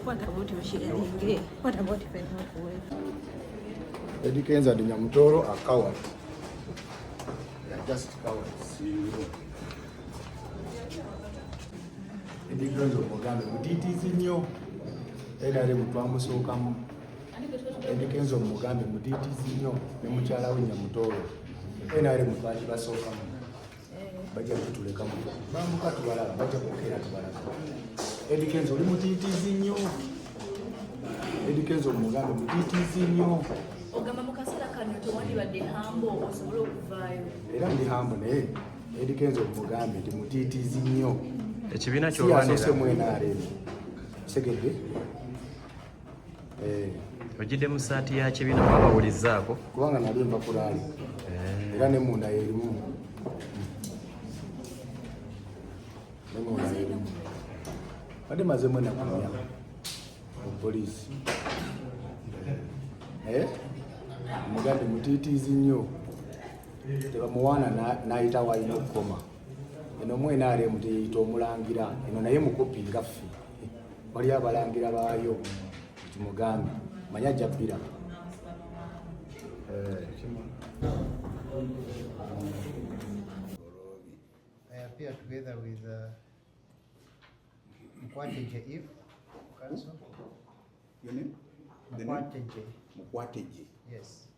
What about your sharing? What about if I not work? Eddie Kenzo and Nyamutoro are cowards. They are just cowards. Eddie Kenzo Mugambe mutitizi nnyo era ali mutwamusookamu. Eddie Kenzo Mugambe mutitizi nnyo ne mukyala we Nyamutoro era ali mutwaji basookamu. Bajja kutulekamu bambuka tubalaba bajja kukeera tubalaba. Eddie Kenzo oli mutitizi nnyo. Eddie Kenzo Mugambe mutitizi nnyo. Ogamba mu kaseera kano tewandibadde hambo osobola okuvaayo. Era ndi hambo naye Eddie Kenzo Mugambe ndi mutiitizi nnyo. Ekibiina ky'olwanira si mwenaremu segedde ojjidde mu ssaati ya kibiina mwabawulizzaako kubanga nali nva kulaali era ne munda yerimu badde mazemu enakunya mu poliisi Mugambe mutiitizi nnyo tebamuwaana n'ayita w'alina okukoma. Eno mwenaremu teyita omulangira eno naye mukopi nga ffe wali abalangira baayo Mugambe manya jjabbira. I appear together with Mukwateje Eve Council. Your name? Mukwateje. Mukwateje. Yes.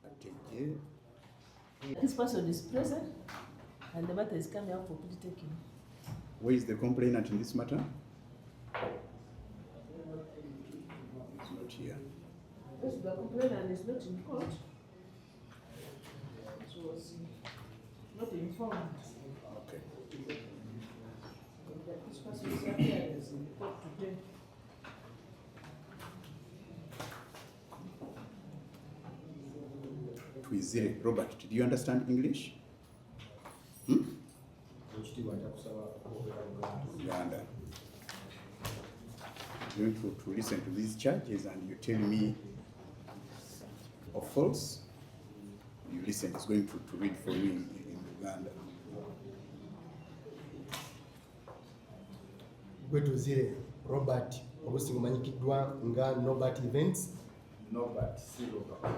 Mukwateje. This person is present and the matter is coming up for plea taking. Where is the complainant in this matter? It's not here. Yes, the complainant is not in court. So was not informed. Okay. That this person is here is in court today. Twizire, Robert, did you understand English? Uganda. You're going to listen to these charges and you tell me of false. You listen, it's going to read for you in Uganda. Gwetuzire Robert obusinga manyikiddwa nga Nobert Events. Nobert Siroka.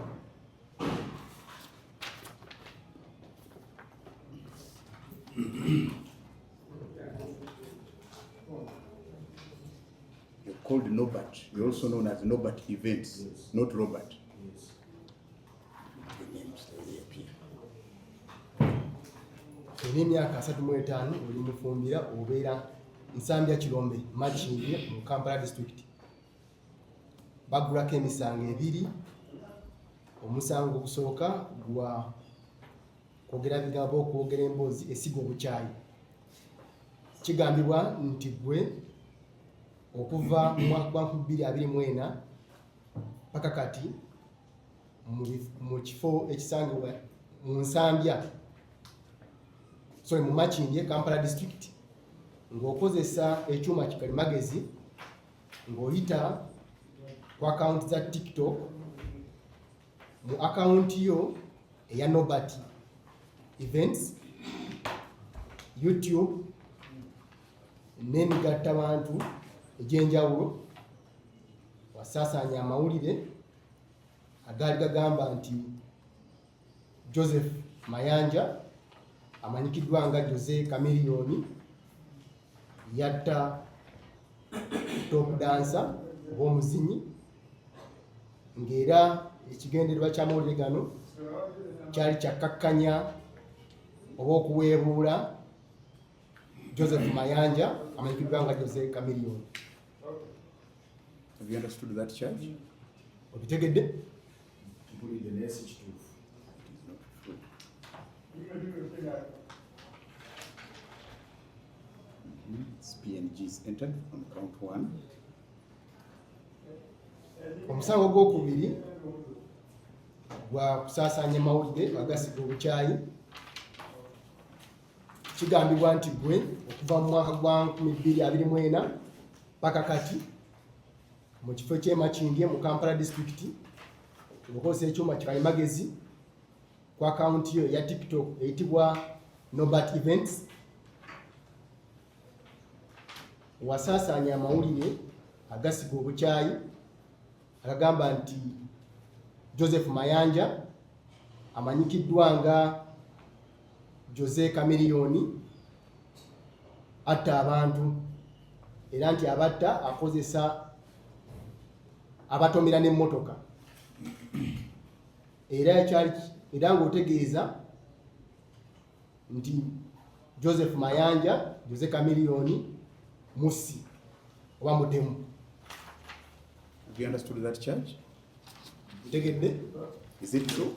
You're called Nobert. You're also known as Nobert Events, yes. Not Robert. Yes. Your name slowly appear. Emyaka 35 oli mufumbira obeera Nsambya Kirombe Machinge mu Kampala district. Bagulako emisango ebiri. Omusango ogusooka gwa kwogera bigambo okwogera emboozi esiga obukyayi. Kigambibwa nti gwe okuva mu mwaka gwa 2024 paka kati mu kifo ekisangibwa mu Nsambya mu Machinge Kampala district ng'okozesa ekyuma kikalimagezi ng'oyita ku account za TikTok mu account yo eya Nobert Events, YouTube, n'emigatta bantu egy'enjawulo wasaasaanya amawulire agaali gagamba nti Joseph Mayanja amanyikiddwa nga Jose Chameleone yatta top dancer oba omuzinyi ng'era ekigendererwa ky'amawulire gano kyali kyakkakkanya oba okuweebuula Joseph Mayanja amanyikiddwa nga Jose Chameleone. Have you understood that charge? Obitegedde? Mpulidde naye si kituufu. PNGs entered on count 1. Omusango gw'okubiri gwa kusaasaanya mawulire agasiga obukyayi. Kigambibwa nti gwe okuva mu mwaka gwa 2024 paka kati mu kifo ky'e Machinge mu Kampala district ng'okozesa ekyuma kikalimagezi ku akaunti yo ya TikTok eyitibwa Nobat Events wasaasaanya amawulire agasiga obukyayi agagamba nti Joseph Mayanja amanyikiddwa nga Jose Chameleone atta abantu era nti abatta akozesa abatomera n'emmotoka era ng'otegeeza nti Joseph Mayanja Jose Chameleone musi oba mutemu. Have you understood that charge? Tegedde? Is it true?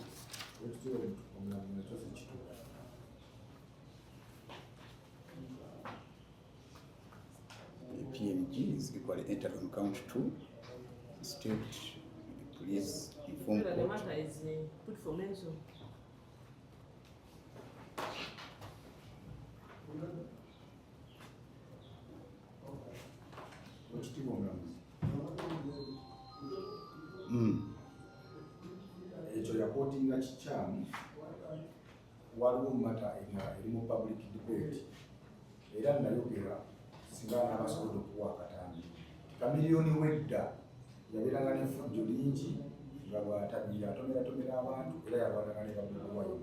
The PNG is equally entered on count 2. State police inform The court. matter is put for mention. Ekyo yakootinga kikyamu waliwo mata eri mu public debate era nayogera singa n'abasobodde okuwa akatambi Chameleone wedda yabeeranga n'effujjo lingi nga bw'atabira atomera abantu era yalwananga ne babuwayo.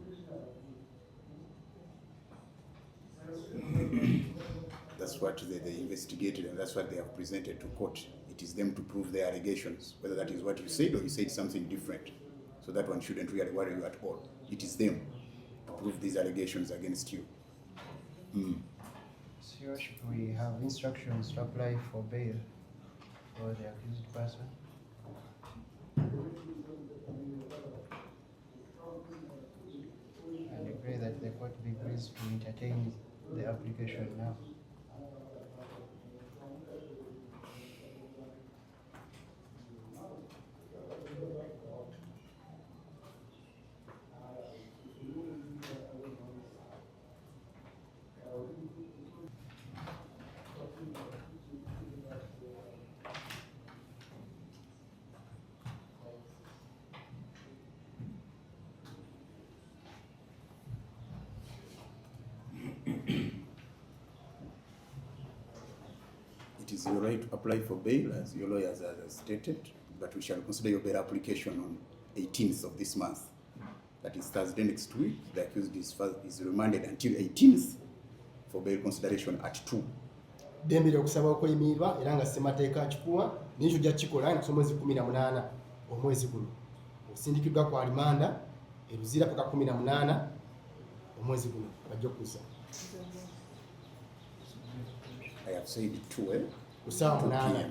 That's what they investigated and that's what they have presented to court. It is them to prove their allegations, whether that is what you said or you said something different. So that one shouldn't really worry you at all. It is them to prove these allegations against you. So should we have instructions to apply for bail for the accused person? And I pray that the court be pleased to entertain the application now. It is your right to apply for bail, as your lawyers have stated, but we shall consider your bail application on 18th of this month. That is Thursday next week. The accused is remanded until 18th for bail consideration at 2. Dembere okusaba okweyimirirwa era nga ssemateeka akikuwa n'ekyo ojja kukikola nga omwezi 18 omwezi guno osindikiddwa kwa limanda eruzira paka 18 omwezi guno bajja okukusa. I have said 2, eh? Kusaawa 8.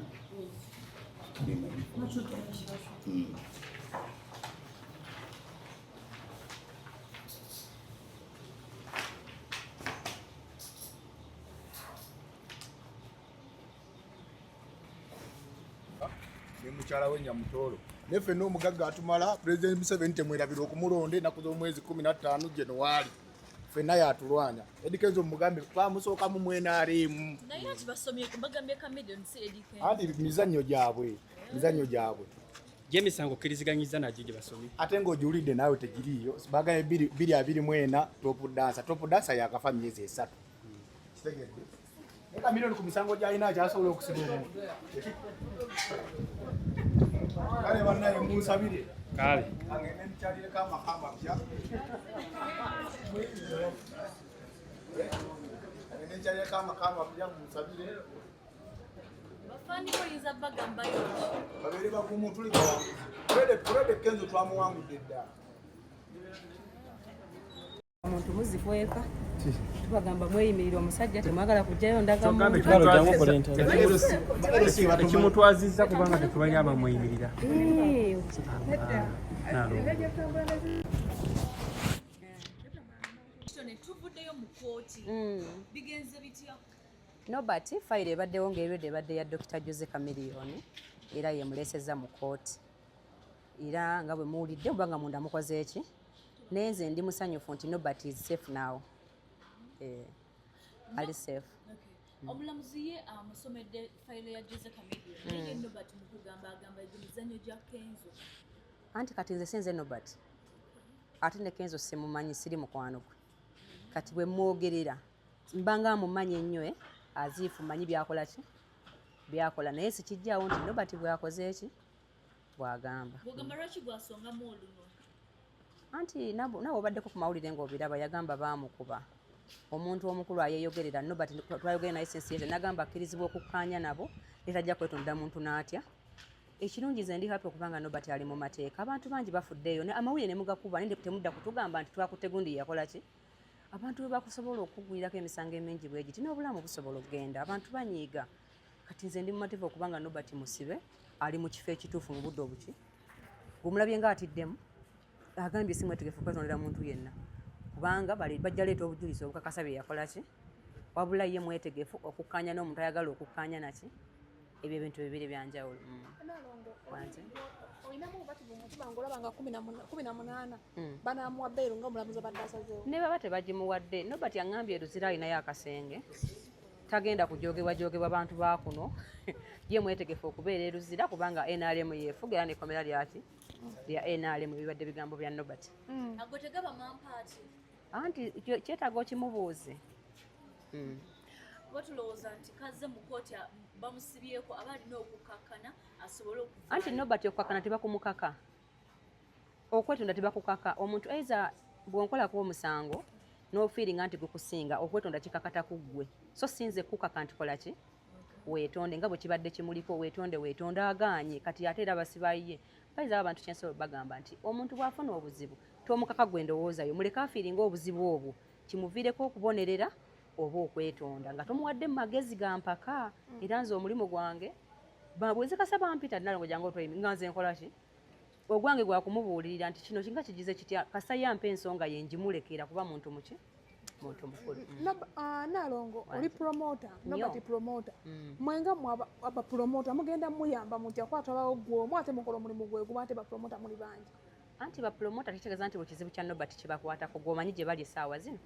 Ne mukyala we Nyamutoolo neffe n'omugagga atumala President Museveni temwerabira okumulonda ennaku z'omwezi 15 January ffenna yatulwanya. Eddie Kenzo mugambe twamusooka mu NRM naye ati basomye bagambye Chameleone si Eddie Kenzo. anti mizannyo gyabwe gy'emisango okkiriziganyizza nagyo gye basomye ate ng'ogiwulidde naawe tegiriiyo bagambye 224 top dancer yakafa myezi 3. Kitegedde naye Chameleone ku misango gy'alina akyasobola okusiba omuntu. Kale bannaye munsabire kale agende mukyalireko amaka amapya munsabire Bafani oyinza bagambayo babeere bagumu tuli Fred Kenzo twamuwangudde dda. Omuntu muzifu eka tubagamba mweyimirira omusajja temwagala kujjayo ndaga ekimutwazizza kubanga tetubali abamuyimirira tuvuddeyo mu kooti bigenze bitya? Nobat fayiro ebaddewo ng'erwedde ebadde ya Dr. Jose Chameleone era yemuleesezza mu kooti era nga bwe muwulidde oba nga munda mukoze eki naye nze ndi musanyufu nti Nobat is safe now. Ali safe. Omulamuzi ye amusomedde fayiro ya Jose Chameleone naye Nobat mukugamba agamba emizannyo gya Kenzo. Anti kati nze sinze Nobat ate ne Kenzo simumanyi siri mukwano gwe kati bwe mwogerera mbanga mumanyi ennyo aziifu manyi byakola ki byakola naye sikijjaawo nti Nobert bwakoze eki bwagamba bwogamba lwaki bwasongamu oluno anti nawe obaddeko ku mawulire ng'obiraba yagamba baamukuba omuntu omukulu ayeeyogerera Nobert twayogere naye sensiyete nagamba akkirizibwa okukkaanya nabo netajja kwetonda muntu n'atya ekirungi ze ndi happy okubanga Nobert ali mu mateeka abantu bangi bafuddeeyo amawulire ne mugakuba naye temudda kutugamba nti twakutte gundi yakola ki abantu bwe bakusobola okugwirako emisango emingi bwe giti n'obulamu busobola okugenda abantu banyiiga kati nze ndi mumativu okubanga Nobert musibe ali mu kifo ekituufu mu budde obuki gumulabye nga atiddemu agambye si mwetegefu kwetondera muntu yenna kubanga bajja leeta obujulizi obukakasa bye yakola ki wabula ye mwetegefu okukkaanya n'omuntu ayagala okukkaanya naki ebyo ebintu bibiri byanjawulo olinamu obubativu omutima ng'olaba nga 18 banaamuwa bbeero ng'omulamuzi abadde asazeewo ne baba tebagimuwadde Nobert aŋŋambye Luzira alinayo akasenge tagenda kujoogebwa bantu ba kuno ye mwetegefu okubeera e Luzira kubanga NRM yeefuga era n'ekkomera lyaki lya NRM bibadde bigambo bya Nobert ago tegaba mampaati anti kyetaaga okimubuuze batulowooza nti kaze mu kooti bamusibyeko aba alina okukakkana asobole okuva anti Nobert okukakkana tebakumukaka okwetonda tebakukaka omuntu eiza bw'onkolako omusango n'ofiiringa nti gukusinga okwetonda kikakata ku ggwe so sinze kukaka nti kola ki weetonde nga bwe kibadde kimuliko weetonde agaanye kati ate era basibaye bayiza abantu kyensobola bagamba nti omuntu bw'afuna obuzibu tomukaka gwe ndowoozayo muleke afiiringa obuzibu obwo kimuviireko okubonerera oba okwetonda nga tomuwadde mu magezi ga mpaka era nze omulimu gwange bwenzekasa bampita Nalongo jangu otwemi nga nze nkola ki ogwange gwa kumubuulirira nti kino kinga kigize kitya kasa yampa ensonga ye njimulekera kuba muntu muki muntu mukulu Nalongo oli promoter Nobert promoter mwenga aba promoter mugenda muyamba mutya kwatalawo gwomu ate mukola omulimu gwe gumu ate ba promoter muli bangi anti ba promoter kitegeeza nti bwe kizibu kya Nobert kibakwatako gwomanyi gye bali essaawa zino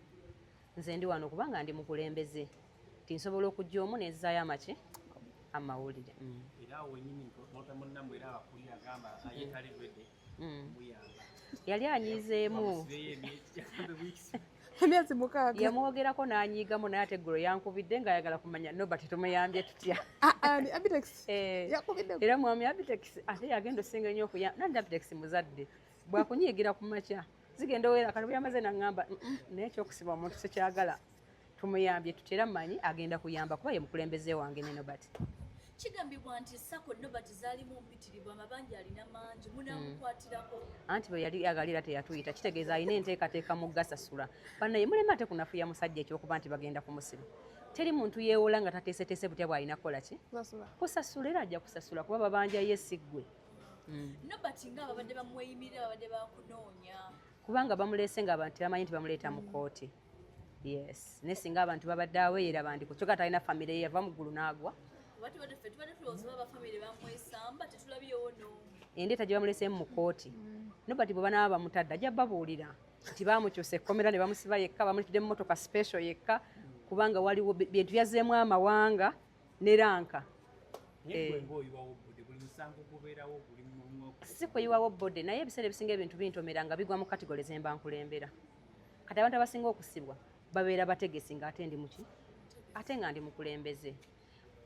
nze ndi wano kubanga ndi mukulembeze tinsobola okujja omu nezaayo amaki amawulire yali anyizeemu emyezi 6 yamwogerako n'anyiigamu naye ate eggulo yankubidde ng'ayagala kumanya Nobert tumuyambye tutya era mwami Abitex ate yagenda osinga nnyo nandi Abitex muzadde bwakunyiigira ku makya zigenda owera kati buyamaze naŋŋamba naye ekyokusiba omuntu sekyagala tumuyambye tutera mmanyi agenda kuyamba kuba ye mukulembeze wange ne Nobert kigambibwa nti sako Nobert zaalimu mpitirivu amabanja alina mangi munamukwatirako anti bwe yali agalira teyatuyita kitegeeza alina enteekateeka mu gasasula bannaye mulema ate kunafuya musajja ekyokuba nti bagenda kumusiba teri muntu yeewola nga tateeseteese butya bw'alina kukola ki kusasula era ajja kusasula kuba babanja ye siggwe Nobert nga babadde bamweyimirira babadde bakunoonya kubanga bamuleese nga abantu tebamanyi nti bamuleeta mu kooti yes naye singa abantu babadde aweeyera bandiko kyokka talina famire ye yava mu ggulu n'agwa endeeta gye bamuleeseemu mu kooti Nobert bwe banaaba bamutadde ajja babuulira nti baamukyusa ekkomera ne bamusiba yekka bamulitidde mu motoka special yekka kubanga waliwo bintu byazeemu amawanga ne ranka si kweyiwawo bode naye ebiseera ebisinga ebintu bintomera nga bigwa mu kategole zemba nkulembera kati abantu abasinga okusibwa babeera bategesi nga ate ndi muki ate nga ndi mukulembeze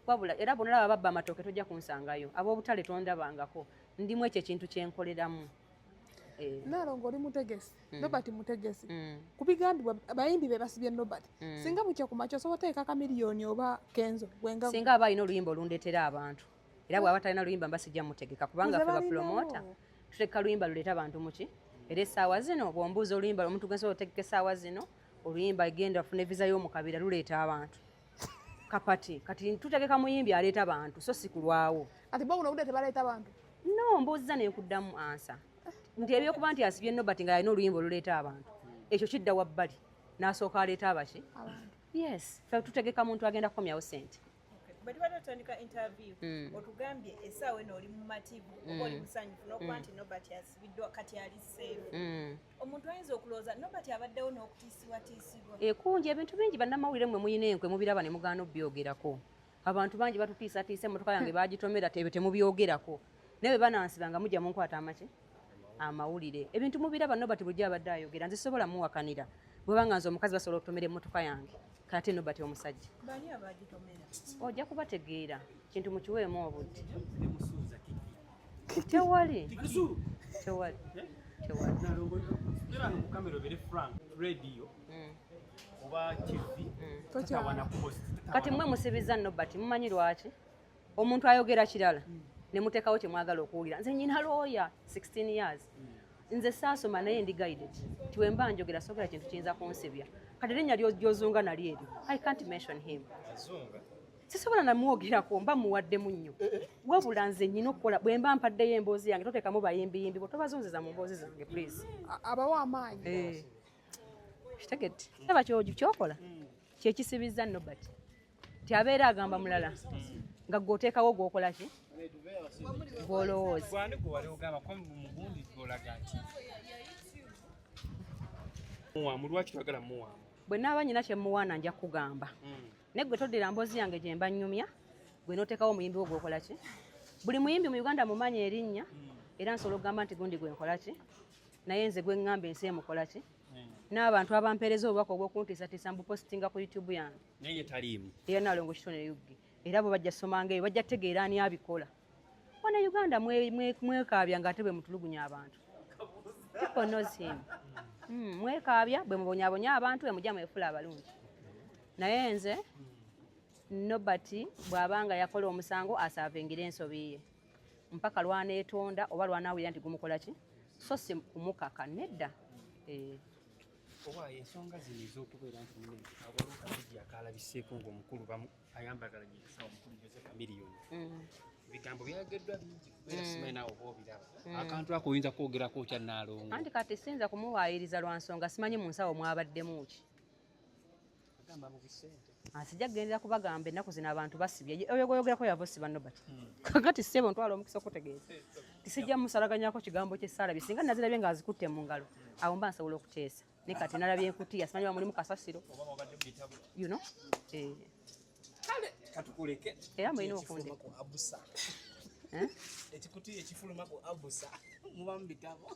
wabula era bonna laba babba amatooke tojja kunsangayo ab'obutale tondabangako ndimu ekyo ekintu kyenkoleramu Nalongo oli mutegesi Nobert mutegesi kubigambibwa abayimbi be basibye Nobert singa bukya ku makyo osobola teeka kamiliyoni oba kenzo singa aba alina oluyimba olundeetera abantu era bw'aba talina luyimba mbasijja mutegeka kubanga ffe bapromota tuteeka luyimba luleeta abantu muki era essaawa zino bw'ombuuza oluyimba omuntu gensobola otegeka essaawa zino oluyimba genda afune visa y'omukabira luleeta abantu kapati kati tutegeka muyimbi aleeta abantu so si kulwawo ati bo buno tebaleeta abantu no mbuuziza nekuddamu ansa nti ebyokuba nti asibye Nobert nga yalina oluyimba oluleeta abantu ekyo kidda wabbali n'asooka aleeta abaki yes fe tutegeka muntu agenda kukomyawo sente bwe tubadde tutandika interview otugambye essaawa eno oli mu mativu oba oli musanyufu n'okuba nti Nobert asibiddwa kati ali seefu omuntu ayinza okulowooza Nobert abaddewo n'okutiisibwatiisibwa kungi ebintu bingi bannamawulire mmwe muyina enkwe mubiraba ne mugaana obyogerako abantu bangi batutiisatiisa emmotoka yange bagitomera tebe temubyogerako naye bwe banansiba nga mujja munkwata amaki amawulire ebintu mubiraba Nobert bujja abadde ayogera nze sobola muwakanira bwebanga nze omukazi basobola okutomera emmotoka yange kati Nobert omusajja Bani abagitomera? ojja kubategeera kintu mukiweemu obudde tewali kati mmwe musibiza Nobert mumanyi lwaki omuntu ayogera kirala ne muteekawo kye mwagala okuwulira nze nyina looya 16 years nze saasoma naye ndi guided tiwemba njogera sogera kintu kiyinza kunsibya kati erinnya lyozunga nali eryo I can't mention him sisobola namwogerako mba muwaddemu nnyo wabula nze nyina okukola bwe mba mpaddeyo emboozi yange toteekamu bayimbi bwe tobazunziza mu mboozi zange please abawa amaanyi kitegete aba kyokola kyekisibiza Nobert tyabeera agamba mulala nga gwoteekawo gwokola ki gwolowooza bwe naaba nyina kyemuwaana nja kugamba naye gwe toddira mboozi yange gye mba nnyumya gwe n'oteekawo omuyimbi wo gwokola ki buli muyimbi mu Uganda mumanyi erinnya era nsobola okugamba nti gundi gwe nkola ki naye nze gwe ŋŋamba ensi emukola ki n'abantu abampeereza obubaka obw'okuntiisatiisa mbupositinga ku YouTube yange naye taliimu era Nalongo Kitone Yuggi era bo bajja somanga eyo bajja tegeera ani abikola wana Uganda mwekaabya ng'ate bwe mutulugunya abantu people knows him mwekaabya bwe mubonyaabonya abantu bwe mujja mwefula abalungi naye nze Nobert bw'abanga yakola omusango asaavingira ensobi ye mpaka lwaneetonda oba lwanaawulira nti gumukola ki so si kumukaka nedda oba ensonga zino ez'okubeera nti abalukaji akalabiseeko ng'omukulu ayambagala gyekisawo omukulu Jose Chameleon ebigambo byageddwa bingi kubeera simanyi naawe oba obiraba akantu ako oyinza kwogerako okya Nalongo anti kati siyinza kumuwaayiriza lwa nsonga simanyi mu nsawo mwabaddemu ki agamba mu bisente sijja kugendera kubagamba ennaku zino abantu basibye oyo gwoyogerako yava osiba Nobert kakati ssebo ntwala omukisa okutegeeza tisijja musalaganyako kigambo ky'essaalabye singa nazirabye ng'azikutte mu ngalo awo mba nsobola okuteesa ne kati nalabye enkutiya simanyi mulimu kasasiro katukuleke era mulina okundi ekikutiya ekifuluma ku abusa muba mu bitabo